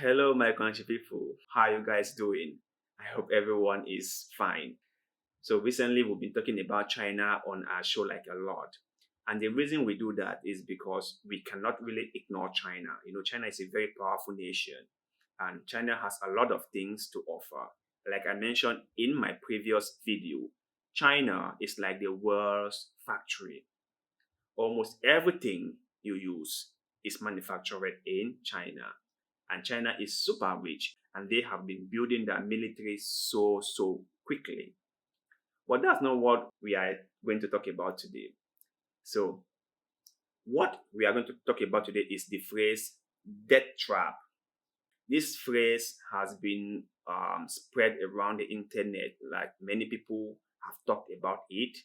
Hello, my country people. How you guys doing? I hope everyone is fine. So recently we've been talking about China on our show like a lot. And the reason we do that is because we cannot really ignore China. China is a very powerful nation and China has a lot of things to offer. Like I mentioned in my previous video, China is like the world's factory. Almost everything you use is manufactured in China. And China is super rich and they have been building their military so quickly. But that's not what we are going to talk about today. So, what we are going to talk about today is the phrase death trap. This phrase has been spread around the internet, like many people have talked about it.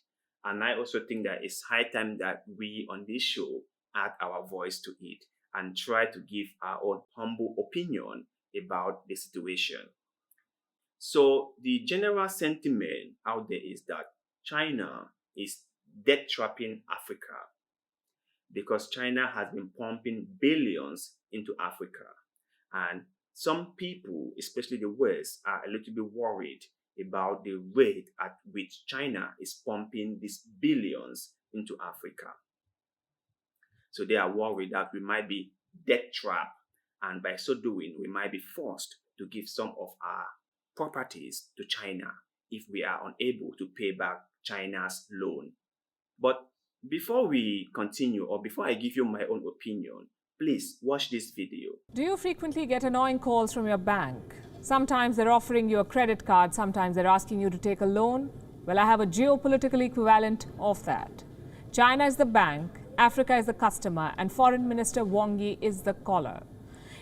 And I also think that it's high time that we on this show add our voice to it and try to give our own humble opinion about the situation. So, the general sentiment out there is that China is debt trapping Africa because China has been pumping billions into Africa. And some people, especially the West, are a little bit worried about the rate at which China is pumping these billions into Africa. So they are worried that we might be debt trapped, and by so doing, we might be forced to give some of our properties to China if we are unable to pay back China's loan. But before we continue, or before I give you my own opinion, please watch this video. Do you frequently get annoying calls from your bank? Sometimes they're offering you a credit card, sometimes they're asking you to take a loan. Well, I have a geopolitical equivalent of that. China is the bank, Africa is the customer, and Foreign Minister Wang Yi is the caller.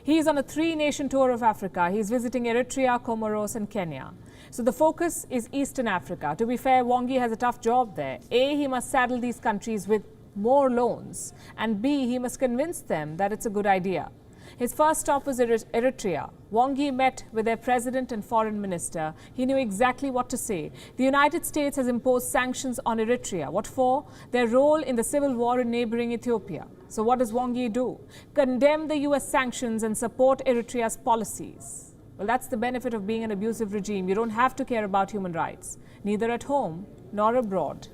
He is on a three-nation tour of Africa. He's visiting Eritrea, Comoros, and Kenya. So the focus is Eastern Africa. To be fair, Wang Yi has a tough job there. A, he must saddle these countries with more loans, and B, he must convince them that it's a good idea. His first stop was Eritrea. Wang Yi met with their president and foreign minister. He knew exactly what to say. The United States has imposed sanctions on Eritrea. What for? Their role in the civil war in neighboring Ethiopia. So what does Wang Yi do? Condemn the US sanctions and support Eritrea's policies. Well, that's the benefit of being an abusive regime. You don't have to care about human rights, neither at home nor abroad.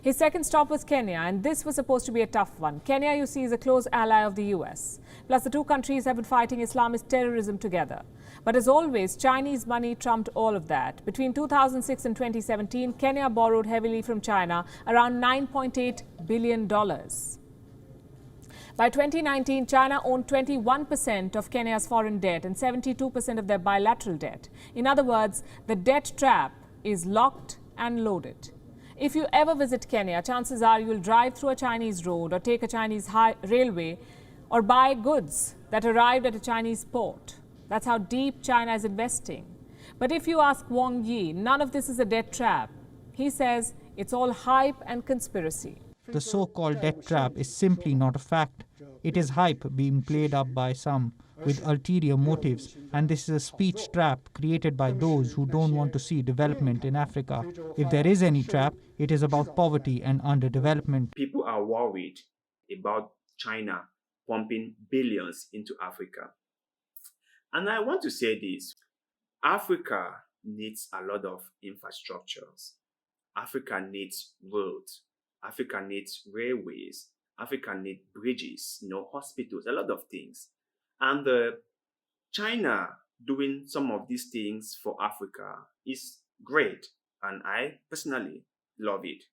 His second stop was Kenya, and this was supposed to be a tough one. Kenya, you see, is a close ally of the US. Plus, the two countries have been fighting Islamist terrorism together. But as always, Chinese money trumped all of that. Between 2006 and 2017, Kenya borrowed heavily from China, around $9.8 billion. By 2019, China owned 21% of Kenya's foreign debt and 72% of their bilateral debt. In other words, the debt trap is locked and loaded. If you ever visit Kenya, chances are you'll drive through a Chinese road or take a Chinese railway or buy goods that arrived at a Chinese port. That's how deep China is investing. But if you ask Wang Yi, none of this is a debt trap. He says it's all hype and conspiracy. The so-called debt trap is simply not a fact. It is hype being played up by some with ulterior motives, and this is a speech trap created by those who don't want to see development in Africa. If there is any trap, it is about poverty and underdevelopment. People are worried about China pumping billions into Africa. And I want to say this, Africa needs a lot of infrastructures. Africa needs roads. Africa needs railways. Africa needs bridges, hospitals, a lot of things. And China doing some of these things for Africa is great. And I personally love it.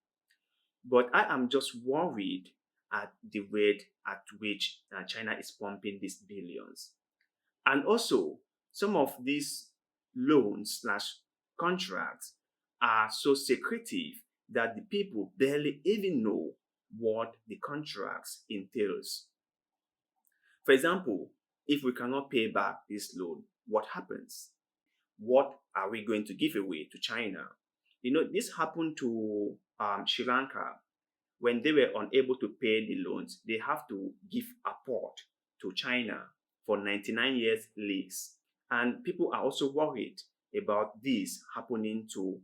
But I am just worried at the rate at which China is pumping these billions. And also, some of these loans slash contracts are so secretive that the people barely even know what the contracts entails. For example, if we cannot pay back this loan, what happens? What are we going to give away to China? This happened to Sri Lanka. When they were unable to pay the loans, they have to give a port to China for 99 years lease. And people are also worried about this happening to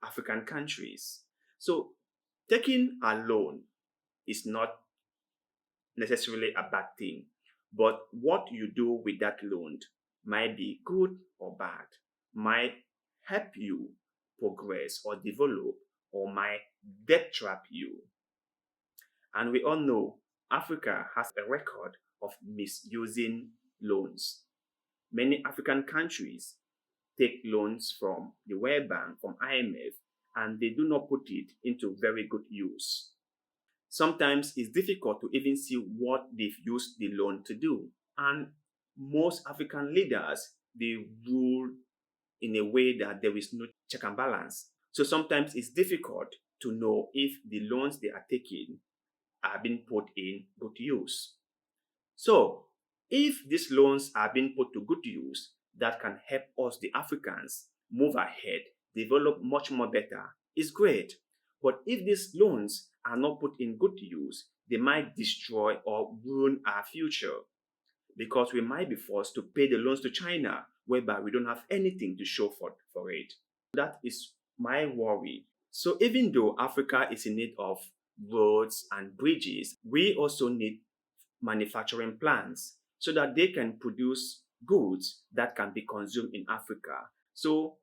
African countries. So taking a loan is not necessarily a bad thing, but what you do with that loan might be good or bad, might help you progress or develop, or might debt trap you. And we all know Africa has a record of misusing loans. Many African countries take loans from the World Bank, from IMF, and they do not put it into very good use. Sometimes it's difficult to even see what they've used the loan to do. And most African leaders, they rule in a way that there is no check and balance. So sometimes it's difficult to know if the loans they are taking are being put in good use. So if these loans are being put to good use, that can help us, the Africans, move ahead, develop much more better, is great. But if these loans are not put in good use, they might destroy or ruin our future, because we might be forced to pay the loans to China, whereby we don't have anything to show for it. That is my worry. So even though Africa is in need of roads and bridges, we also need manufacturing plants so that they can produce goods that can be consumed in Africa. So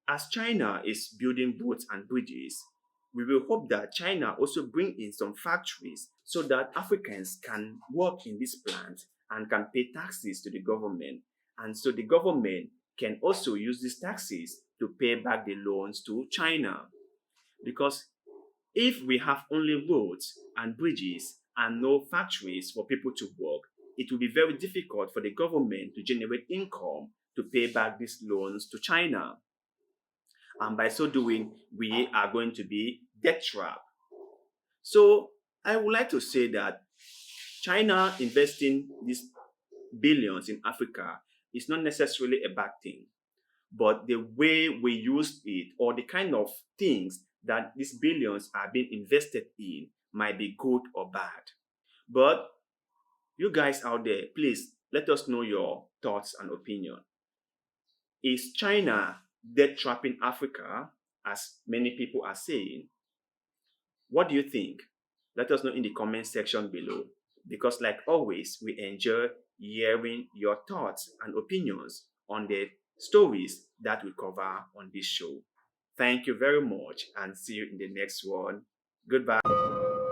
as China is building roads and bridges, we will hope that China also bring in some factories so that Africans can work in these plants and can pay taxes to the government. And so the government can also use these taxes to pay back the loans to China. Because if we have only roads and bridges and no factories for people to work, it will be very difficult for the government to generate income to pay back these loans to China. And by so doing, we are going to be debt trapped. So I would like to say that China investing these billions in Africa is not necessarily a bad thing, but the way we use it, or the kind of things that these billions are being invested in, might be good or bad. But you guys out there, please let us know your thoughts and opinion. Is China debt trapping Africa, as many people are saying? What do you think? Let us know in the comment section below. Because like always, we enjoy hearing your thoughts and opinions on the stories that we cover on this show. Thank you very much, and see you in the next one. Goodbye.